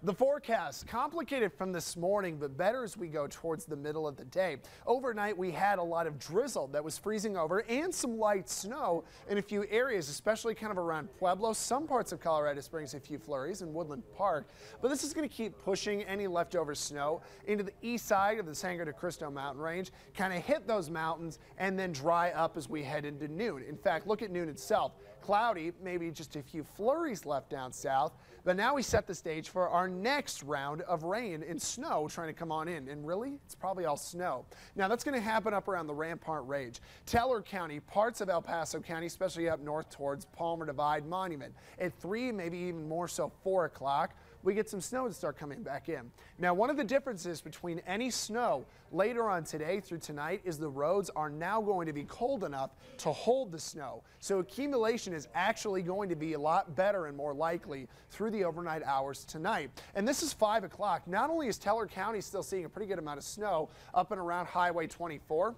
The forecast, complicated from this morning, but better as we go towards the middle of the day. Overnight, we had a lot of drizzle that was freezing over and some light snow in a few areas, especially kind of around Pueblo, some parts of Colorado Springs, a few flurries in Woodland Park. But this is going to keep pushing any leftover snow into the east side of the Sangre de Cristo mountain range, kind of hit those mountains and then dry up as we head into noon. In fact, look at noon itself. Cloudy, maybe just a few flurries left down south, but now we set the stage for our next round of rain and snow trying to come on in. And really, it's probably all snow. Now, that's going to happen up around the Rampart Range, Teller County, parts of El Paso County, especially up north towards Palmer Divide Monument. At 3, maybe even more so 4 o'clock, we get some snow to start coming back in. Now, one of the differences between any snow later on today through tonight is the roads are now going to be cold enough to hold the snow. So accumulation is actually going to be a lot better and more likely through the overnight hours tonight. And this is 5 o'clock. Not only is Teller County still seeing a pretty good amount of snow up and around Highway 24,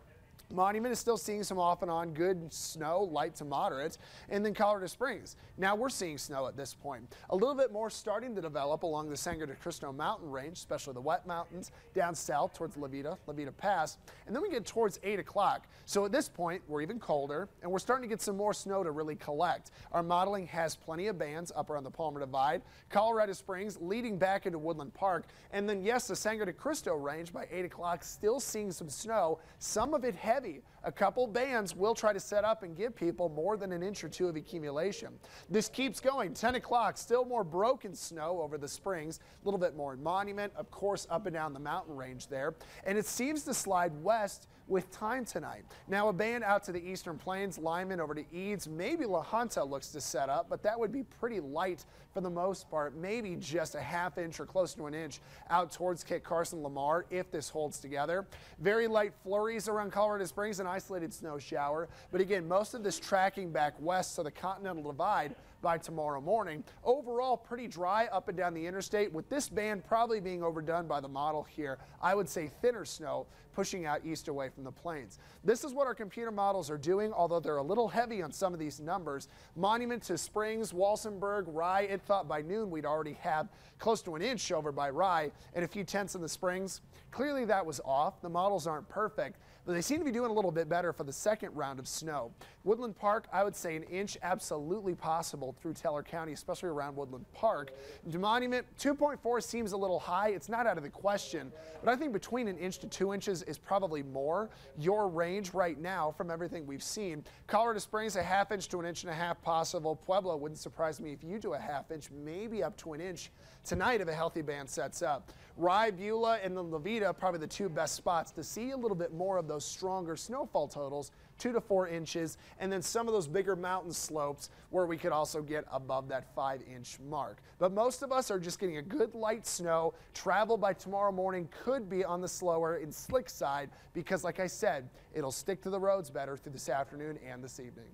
Monument is still seeing some off and on good snow, light to moderate, and then Colorado Springs. Now we're seeing snow at this point. A little bit more starting to develop along the Sangre de Cristo mountain range, especially the wet mountains down south towards La Vida Pass, and then we get towards 8 o'clock. So at this point, we're even colder, and we're starting to get some more snow to really collect. Our modeling has plenty of bands up around the Palmer Divide, Colorado Springs leading back into Woodland Park, and then yes, the Sangre de Cristo range by 8 o'clock still seeing some snow, some of it heavy. A couple bands will try to set up and give people more than an inch or two of accumulation. This keeps going. 10 o'clock, still more broken snow over the Springs, a little bit more in Monument, of course, up and down the mountain range there. And it seems to slide west with time tonight. Now a band out to the eastern plains, Lyman over to Eads, maybe La Junta looks to set up, but that would be pretty light for the most part, maybe just a half inch or close to an inch out towards Kit Carson, Lamar, if this holds together. Very light flurries around Colorado Springs, an isolated snow shower, but again, most of this tracking back west to the Continental Divide by tomorrow morning. Overall, pretty dry up and down the interstate, with this band probably being overdone by the model here. I would say thinner snow pushing out east away from the plains. This is what our computer models are doing, although they're a little heavy on some of these numbers. Monument to Springs, Walsenburg, Rye, it thought by noon we'd already have close to an inch over by Rye and a few tenths in the Springs. Clearly that was off. The models aren't perfect, but they seem to be doing a little bit better for the second round of snow. Woodland Park, I would say an inch absolutely possible through Teller County, especially around Woodland Park. Monument, 2.4 seems a little high. It's not out of the question, but I think between an inch to 2 inches is probably more your range right now from everything we've seen. Colorado Springs, a half inch to an inch and a half possible. Pueblo, wouldn't surprise me if you do a half inch, maybe up to an inch tonight if a healthy band sets up. Rye, Beulah, and then La Vida, probably the two best spots to see a little bit more of those stronger snowfall totals, 2 to 4 inches, and then some of those bigger mountain slopes where we could also get above that 5-inch mark. But most of us are just getting a good light snow. Travel by tomorrow morning could be on the slower and slick side because, like I said, it'll stick to the roads better through this afternoon and this evening.